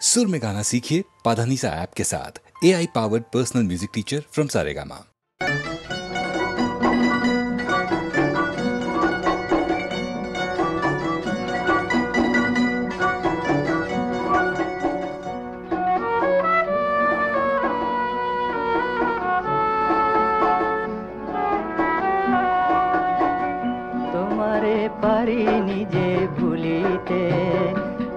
सुर में गाना सीखिए पाधानीसा ऐप के साथ। AI powered personal music teacher from Saregama. পারি নিজে ভুলিতে,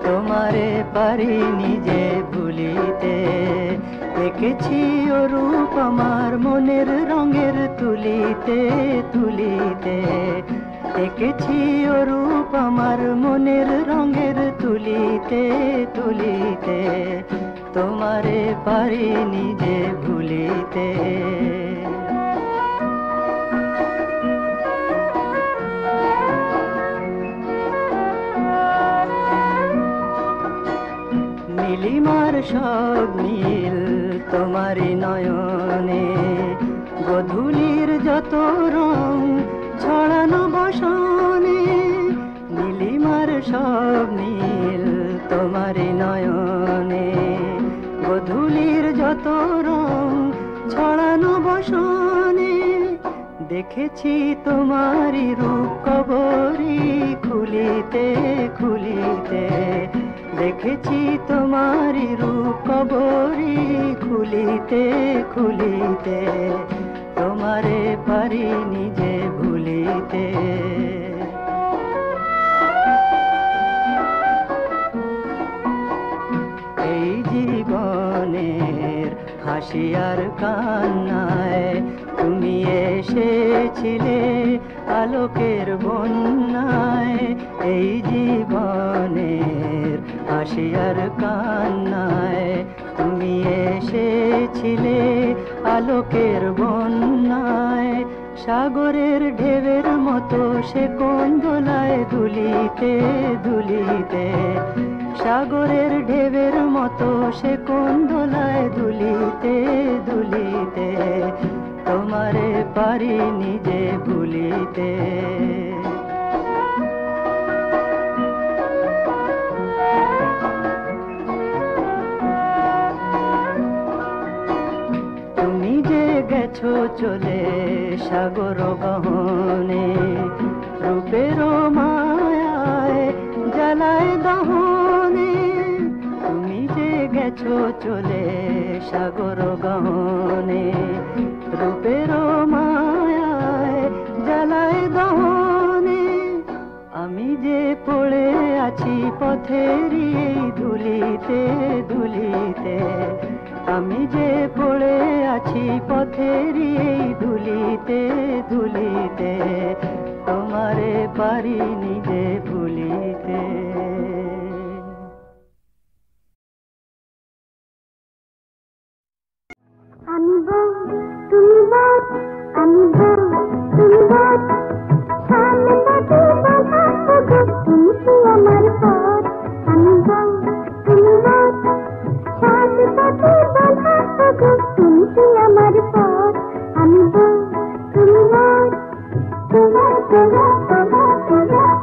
তোমারে পারি নিজে ভুলিতে, এঁকেছি ও রূপ আমার মনের রঙের তুলিতে তুলিতে, এঁকেছি ও রূপ আমার মনের রঙের তুলিতে তুলিতে, তোমারে পারি নিজে ভুলিতে। নীলিমার সব নীল তোমারি নয়নে, গধূলির যত রং ছড়ানো বসনে, নীলিমার সব নীল তোমারি নয়নে, গধূলির যত রং ছড়ানো বসনে, দেখেছি তোমারি রূপ কবরী খুলিতে খুলিতে, দেখেছি তোমারি রূপ কবরী খুলিতে খুলিতে, তোমারে পারি নিজে ভুলিতে। এই জীবনের হাসি আর কান্নায় তুমি এসেছিলে আলোকের বন্যায়, এই জীবনের হাসি আর কান্নায় তুমি এসেছিলে আলোকের বন্যায়, সাগরের ঢেউয়ের মতো সে কোন দোলায় দুলিতে দুলিতে, সাগরের ঢেউয়ের মতো সে কোন দোলায় দুলিতে দুলিতে, তোমারে পারি নিজে ভুলিতে। তুমি যে গেছো চলে সাগর গহনে, রূপের মায়ায় জ্বালায় দহনে, তুমি যে গেছো চলে সাগর গহনে, রূপের মায়ায় জ্বালায় দহনে, আমি যে পড়ে আছি পথেরই এই ধুলিতে ধুলিতে, আমি যে পড়ে আছি পথেরই এই ধুলিতে ধুলিতে, তোমারে পারি নিজে ভুলিতে। আমি বউ তুমি বউ, আমি বউ তুমি বউ, সামনে পাতে বাঁধা গো তুমি কি আমার পর। আমি বউ তুমি বউ, সামনে পাতে বাঁধা গো তুমি কি আমার পর। আমি বউ তুমি বউ, তোমার তোমার তোমার তোমার।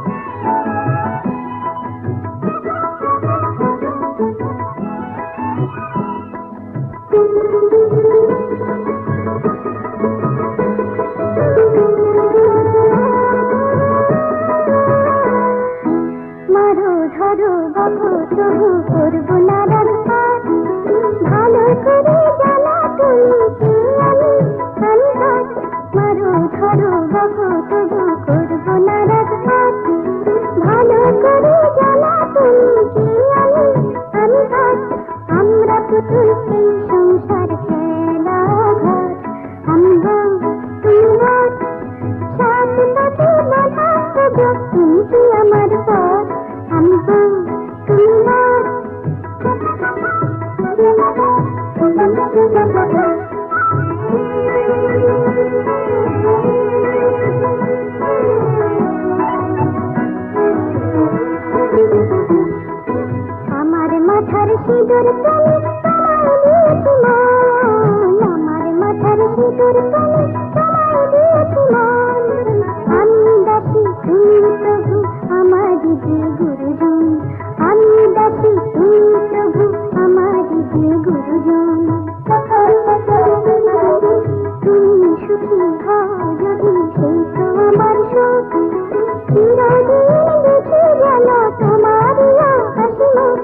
মারো ধরো বাবু তবু করবো না রাস্তার, ভালো করে জ্বালা তুলিতে আমি আমি হাত। মারো ধরো বাবু তবু করবো না রাস্তার, ভালো করে জ্বালা তুলিতে আমি আমি হাত। আমরা পুতুল এই সংসার খেলা ঘর। আমি বউ তুমি বউ, সাত পাতে বাঁধা গো তুমি কি আমার পর। আমি বউ তুমি বউ। আমার মাথার সিঁদুর তুমি তোমায় দিয়েছি মন, আমার মাথার সিঁদুর তুমি তোমায় দিয়েছি মন। আমি দাসী তুমি প্রভু আমার দিদি গুরুজন, আমি দাসী তুমি প্রভু হে গুরুজন তুমি সুখী হও যদি সেই তো আমার সুখ চিরদিন দেখে গেল তোমারই হাসি মুখ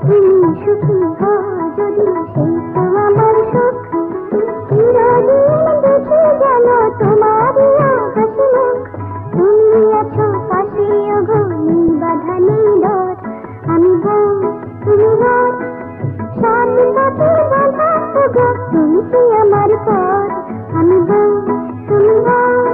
তুমি সুখী হও যদি সেই তো আমার সুখ চিরদিন দেখে গেল তোমারই হাসি মুখ তুমি আছো পাশে ওগো নেই বাধা নেই ডর আমি বউ তুমি ঘর সাত পথে বাধা ওগো তুমি কি আমার পর আমি বউ তুমি ঘর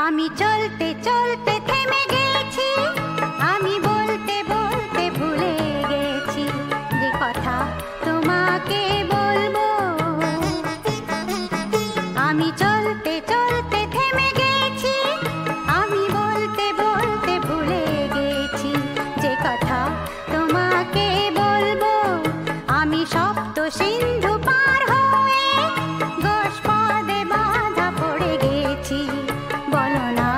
আমি চলতে চলতে থেমে গেছি আমি বলতে বলতে ভুলে গেছি যে কথা তোমাকে বলবো আমি চলতে চলতে থেমে গেছি আমি বলতে বলতে ভুলে গেছি যে কথা তোমাকে বলবো আমি সপ্ত সিন্ধু পার হয়ে গোষ্পদে বাধা পড়ে গেছি বলো না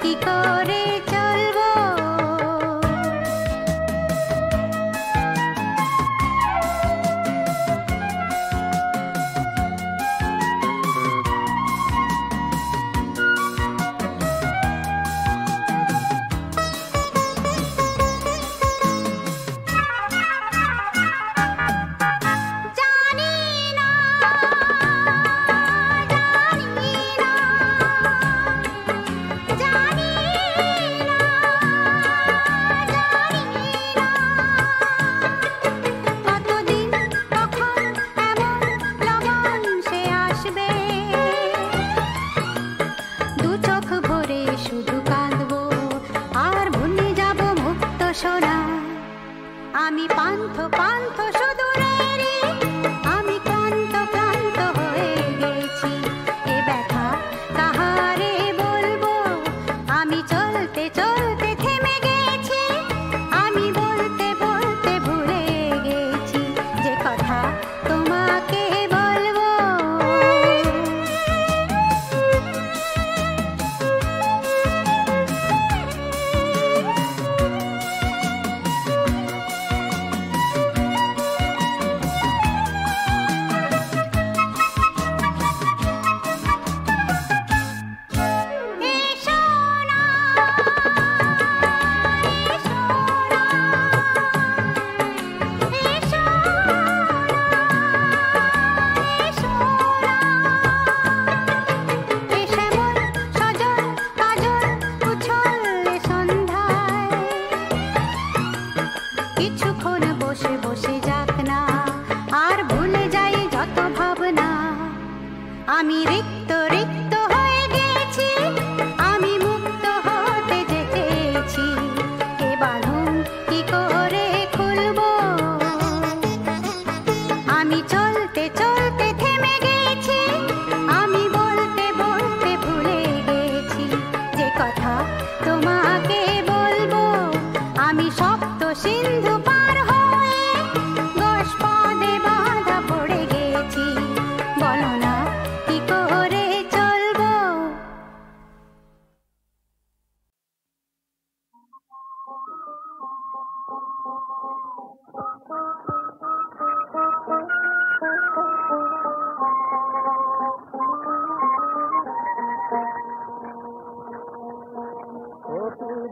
কি করে চলবো জানি না কতদিন কখন এমন লগন সে আসবে দু চোখ ভরে শুধু কাঁদবো আর ভুলে যাব মুক্ত সোনা আমি পান্থ পান্থ সুদূরেরই আমি ক্লান্ত ক্লান্ত হয়ে গেছি এ ব্যথা কাহারে বলবো আমি চলতে চলতে থেমে গেছি আমি বলতে বলতে ভুলে গেছি যে কথা তোমাকে বলবো এসো না এসো না এসো না এসে মন সজল কাজল উছল সন্ধ্যায় কিছুক্ষণ বসে বসে যাক না আর ভুলে যাই যত ভাবনা আমি রিক্ত রিক্ত হয়ে গেছি আমি মুক্ত হতে যেতেছি এ বাঁধন কি করে খুলবো আমি চলতে চলতে থেমে গেছি আমি বলতে বলতে ভুলে গেছি যে কথা তোমাকে বলবো আমি সপ্ত সিন্ধু পার হয়ে গোষ্পদে বাধা পড়ে গেছি বলো না কি করে চলবো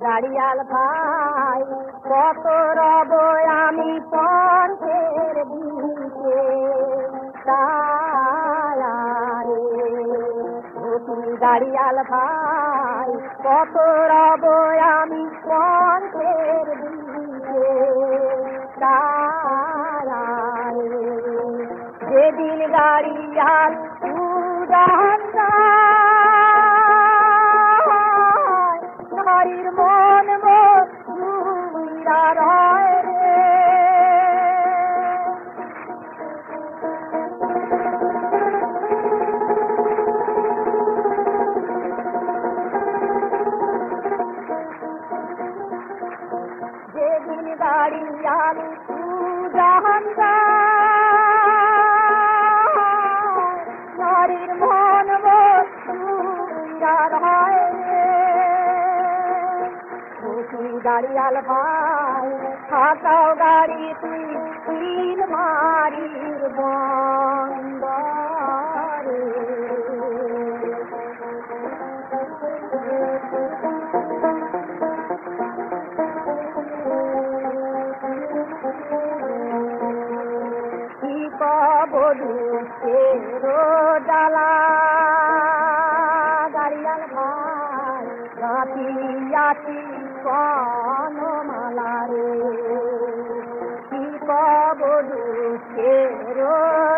দাঁড়িয়াল ভাই কত রব আমি পন্থের দিকে দাঁড়িয়াল ভাই কত রব আমি পন্থের দিকে যেদিন গাড়িয়াল উড়ান নারীর মন মরা রয় রে। যেদিন গাড়িয়াল উড়ান নারীর মন মরা রয় রে। গাড়িয়াল ভাই থাকাও গাড়ি তুই তিন মারির বন্দরে। কি কবধু তেরো ডালা গাড়িয়াল ভাই রাতি বনমালা রে। কি কবধু তেরো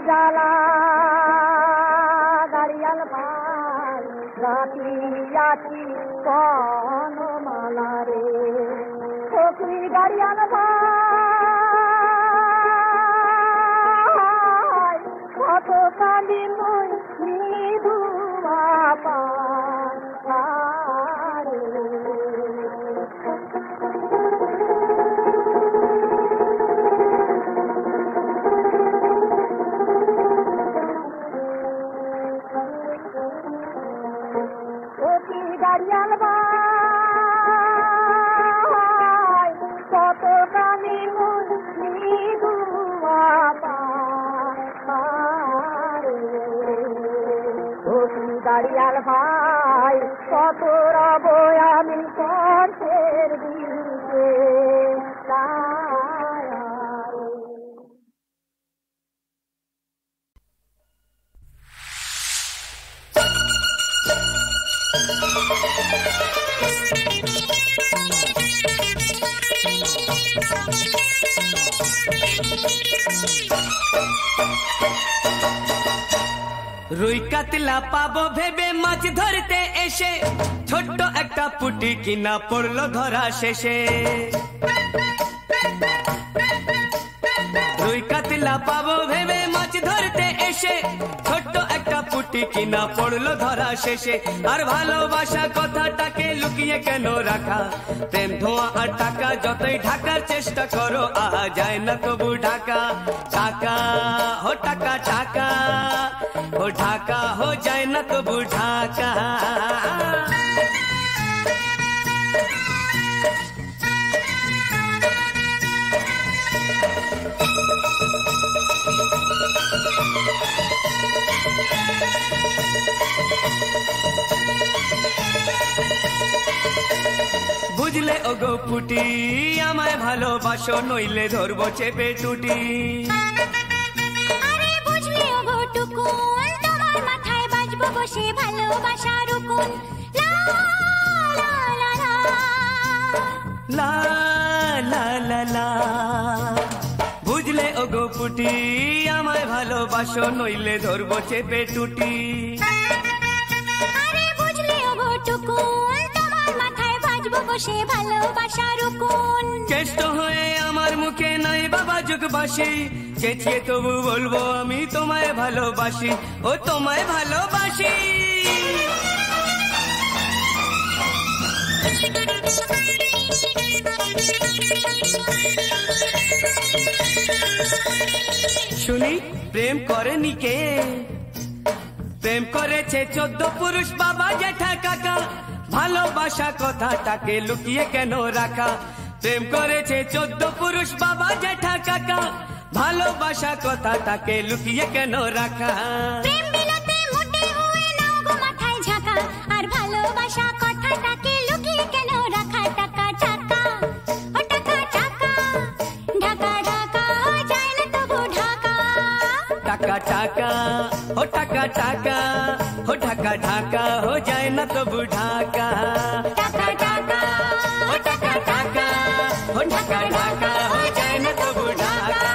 ডালা গাড়িয়াল ভাই রাতি বনমালা রে। ফকরি গাড়িয়াল ভাই কত কাঁদি মুই নিধুয়া পারে। গাড়িয়াল ভাই কত কানি মুয়া পারে। গাড়িয়াল ভাই কত রব আমি কণ্ঠের দিকে। রুই কাতলা পাবো ভেবে মাছ ধরতে এসে ছোট্ট একটা পুটি কিনা পড়লো ধরা শেষে। রুই কাতলা পাবো ভেবে মাছ ধরতে এসে ছোট্ট একটা পুটি কিনা পড়লো ধরা শেষে। আর ভালোবাসা কথাটাকে লুকিয়ে কেন রাখা? প্রেম ধোঁয়া আর টাকা যতই ঢাকার চেষ্টা করো যায় না তবু ঢাকা। টাকা হো টাকা টাকা हो ढाका हो जाए ना तबु ढाका। বুঝলে ওগো পুটি আমায় ভালোবাসো নইলে ধরবো চেপে টুটি। আরে বুঝলে ওগো টুকুন তোমার মাথায় বাজবো বসে ভালোবাসা রুকুন। লা লা লা লা লা লা লা। বুঝলে ওগো পুটি আমায় ভালোবাসো নইলে ধরবো চেপে টুটি। আরে বুঝলে ওগো টুকুন তোমার মাথায় বাজবো বসে ভালোবাসা রুকুন। কেষ্ট হয়ে আমার মুখে নাই বাবা যুগবাসী চেঁচিয়ে তবু বলবো আমি তোমায় ভালোবাসি ও তোমায় ভালোবাসি। শুনি প্রেম করেনি কে? প্রেম করেছে 14 পুরুষ বাবা জ্যাঠা কাকা। ভালোবাসা কথাটাকে লুকিয়ে কেন রাখা? প্রেম করেছে 14 পুরুষ বাবা জ্যাঠা কাকা। ভালোবাসা কথাটাকে লুকিয়ে কেন রাখা? প্রেম বিলতে মোটে হয়ে নাও গো মাথায় ঝাঁকা। আর ভালোবাসা কথাটাকে লুকিয়ে কেন রাখা? টাকা টাকা ও টাকা টাকা ঢাকা ঢাকা যায় না তবু ঢাকা। টাকা টাকা हो টাকা টাকা हो ঢাকা ঢাকা हो যায় না তবু ঢাকা। টাকা টাকা हो টাকা টাকা हो ঢাকা ঢাকা हो যায় না তবু ঢাকা।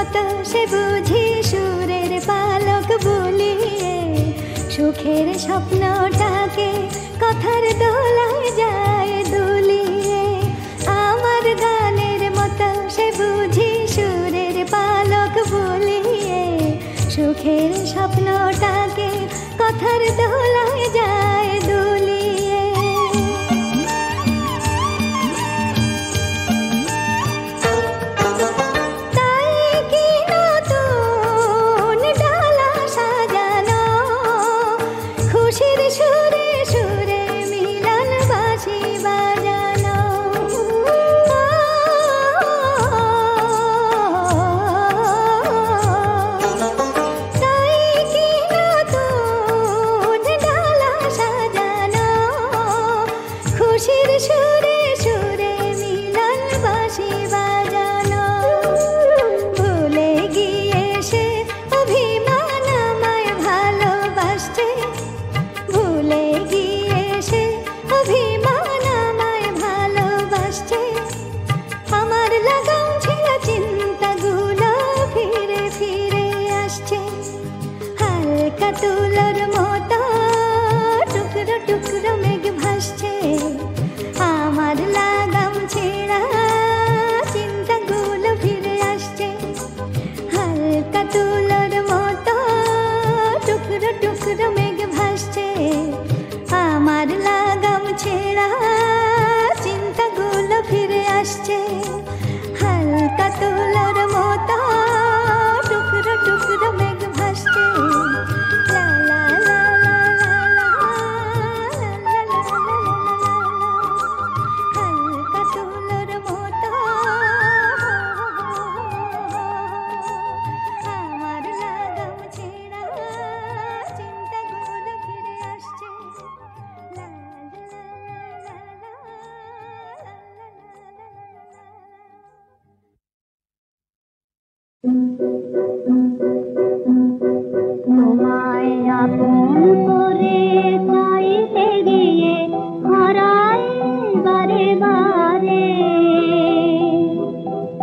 মতো সে বুঝি সুরের পালক বুলিয়ে সুখের স্বপ্নটাকে কথার দোলায় যায় দুলিয়ে। আমার গানের মতো সে বুঝি সুরের পালক বুলিয়ে সুখের স্বপ্নটাকে কথার দোলায় যায় দুলিয়ে। তাই কি নতুন ডালা সাজানো খুশির সুরে সুরে মিলন বাঁশি বাজানো। তাই কি নতুন ডালা সাজানো খুশির সুরে সুরে মিলন বাঁশি বাজানো। ভুলে গিয়ে সে অভিমান আমায় ভালোবাসছে, ভুলে গিয়ে সে অভিমান আমায় ভালোবাসছে। আমার লাগাম ছিল চিন্তাগুলো ফিরে ফিরে আসছে, হালকা তুলোর মতো টুকরো টুকরো মেঘ ভাসছে। আমার লাগাম ছেঁড়া চিন্তাগুলো ফিরে আসছে, হালকা তুলোর মতো টুকরো টুকরো মেঘ ভাসছে। আমার লাগাম ছেঁড়া চিন্তাগুলো ফিরে আসছে, হালকা তুলোর মতো টুকরো টুকরো মেঘ ভাসছে। লা লা লা লা লা লা, লা লা লা লা লা লা, হালকা তুলোর মতো আমার লাগাম ছেঁড়া চিন্তাগুলো ফিরে আসছে। লা লা লা লা লা, লা লা লা লা তোমায় আপন করে চাইতে গিয়ে হারাই বারে বারে,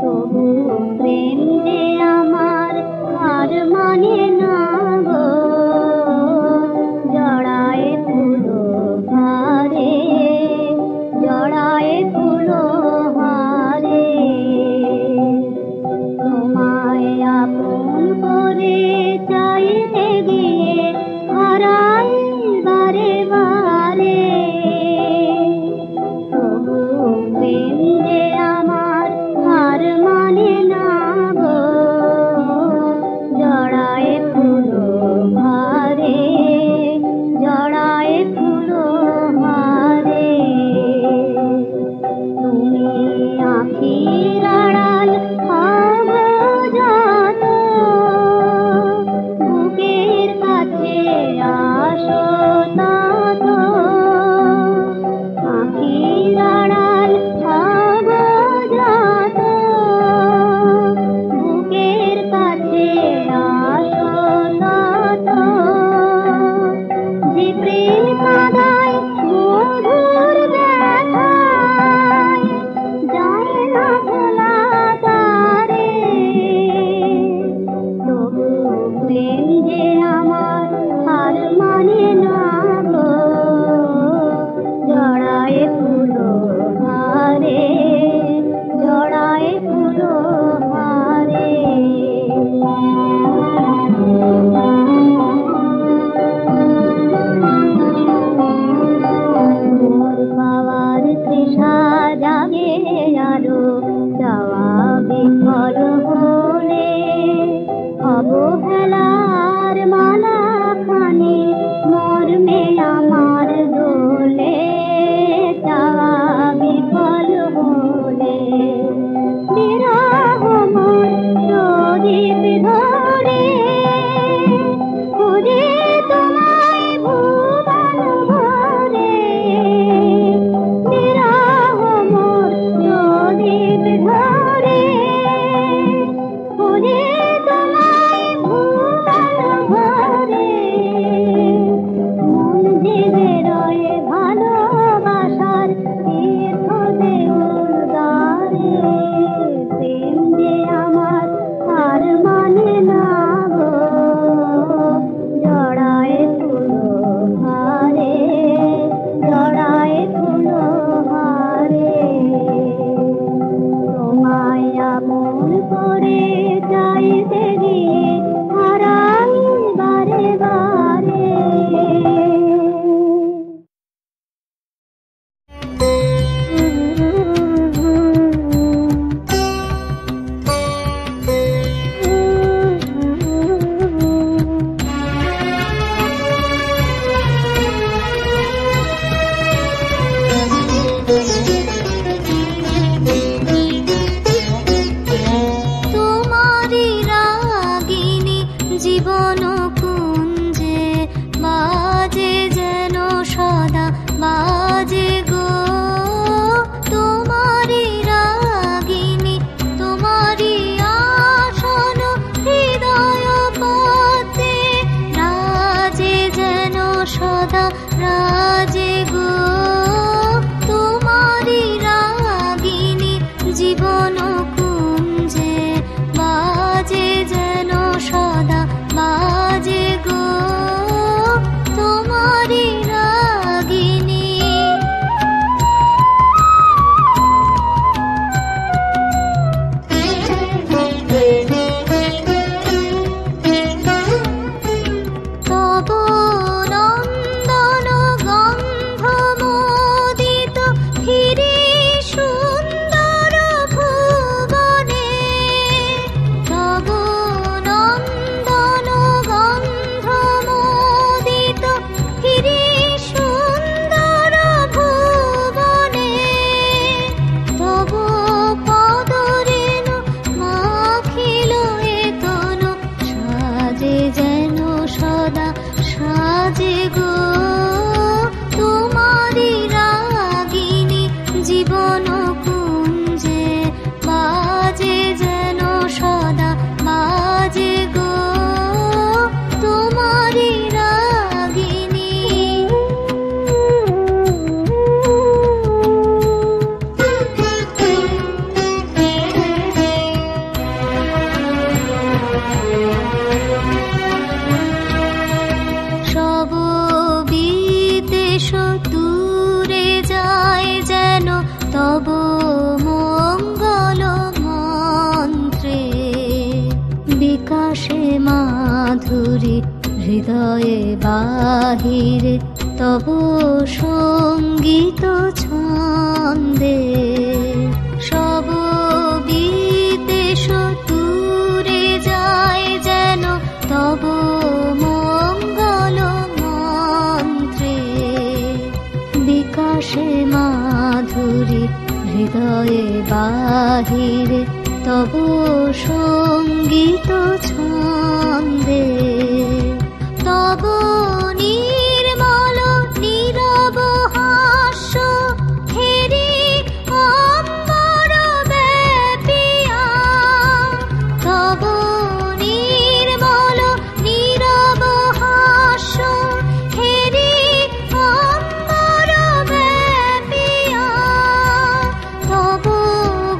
তবু প্রেম যে আমার আর মানে না গো, জড়ায় ফুলো হারে, জড়ায় ফুলো হারে। তোমায় আপন বিকাশে মাধুরী হৃদয়ে বাহিরে তব সঙ্গীত ছন্দে সব বিদেশ দূরে যায় যেন তব মঙ্গল মন্ত্রে বিকাশে মাধুরী হৃদয়ে বাহিরে তব সঙ্গীত ছন্দে তব নির্মল নীরব হাস্য হেরি অম্বর ব্যাপিয়া তব নির্মল নীরব হাস্য হেরি অম্বর ব্যাপিয়া তব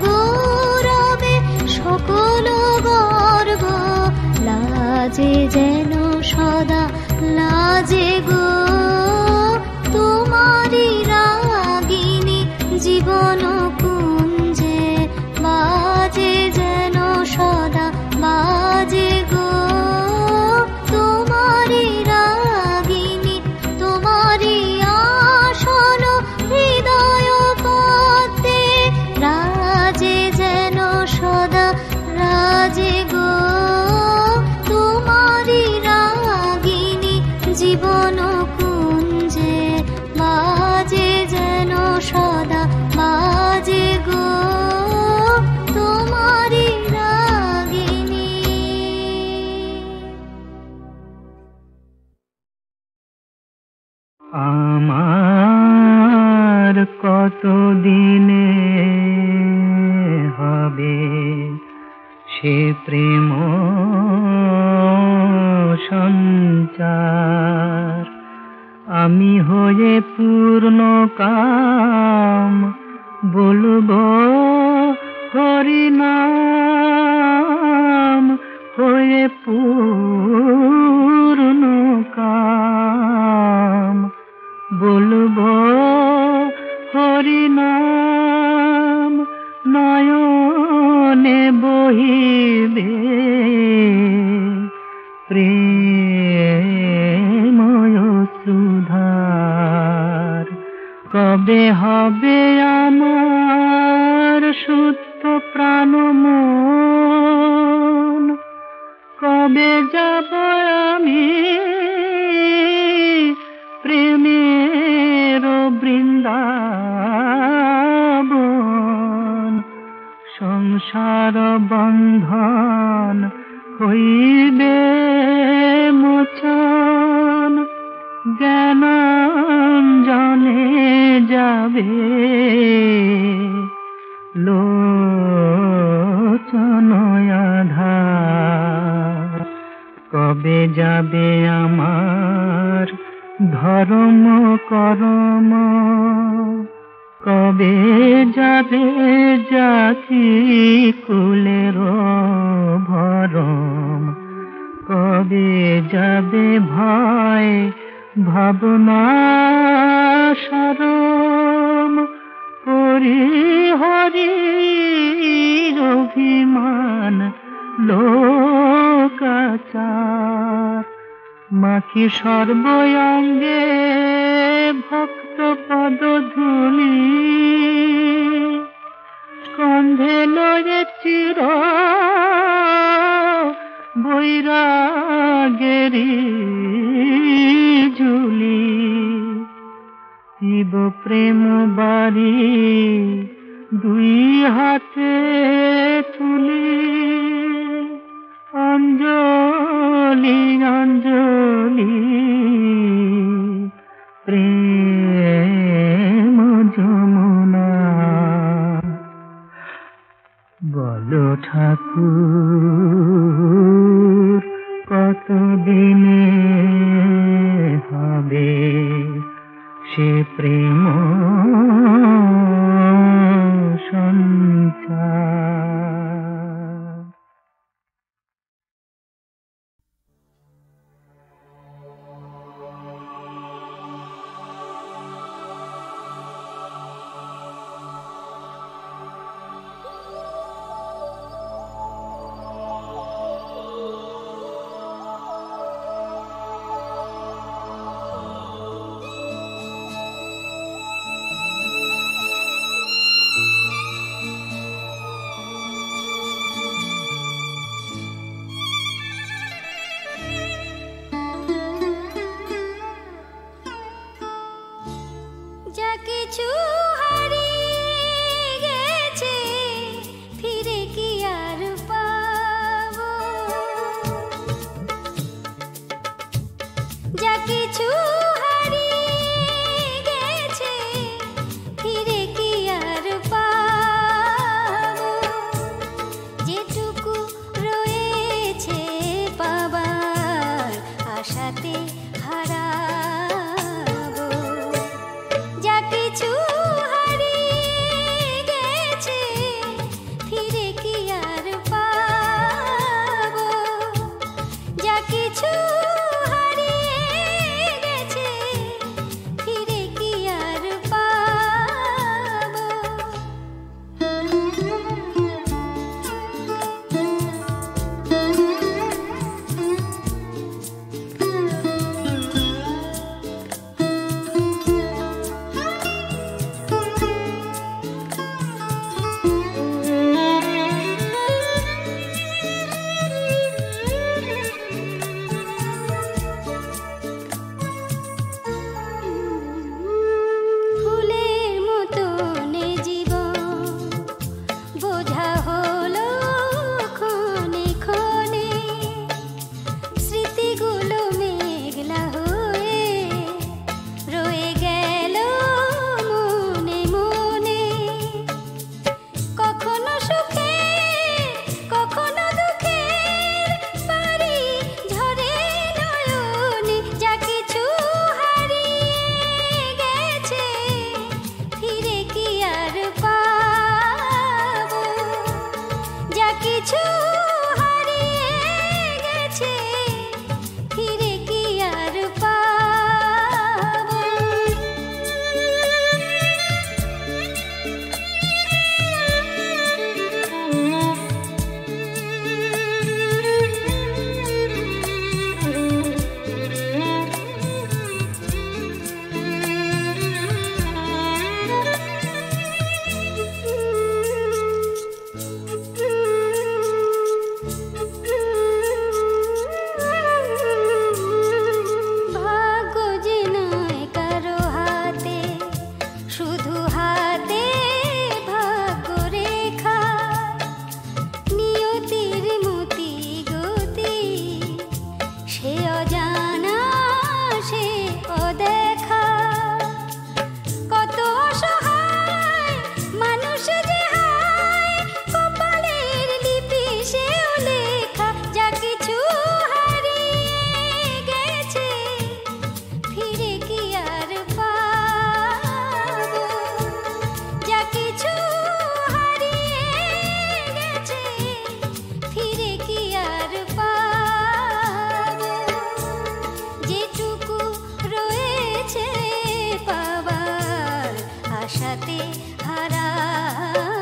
গৌরবে সকল গর্ব লাজে যেন সদা লাজে গো তোমারি রাগিনী জীবন কুঞ্জে বাজে যেন সদা বাজে গো তোমারি রাগিনী তোমারি আসন হৃদয় পদ্মে রাজে যেন সদা রাজে গো তোমারি রাগিনী জীবন কুঞ্জে বাজে যেন সদা বাজে গো তোমারি রাগিনী। আমার কত দিনে হবে সে প্রেম সঞ্চার আমি হয়ে পূর্ণ কাম বলবো হরি নাম হয়ে পূর্ণ কাম বলবো হরি নাম নয়নে বহিবে প্রেময় সুধার কবে হবে আমার শুদ্ধ প্রাণ মন কবে যাব আমি প্রেমের বৃন্দাবন সংসার বন্ধন হইবে মোচন জ্ঞানাঞ্জনে যাবে লোচন আধার কবে যাবে আমার ধর্ম করম কবে যাবে জাতি কুলের ভরম কবে যাবে ভয় ভাবনা শরম পরিহরির অভিমান লোকাচার মাখি সর্বঙ্গে ভক্ত পদ ধূলি স্কন্ধে লয়ে চির বৈরাগেরি ঝুলি শিব প্রেম বাড়ি দুই হাতে তুলি অঞ্জলি অঞ্জলি প্রেম যমুনা বলো ঠাকুর কতদিনে হবে সে প্রেম সঞ্চার হারাই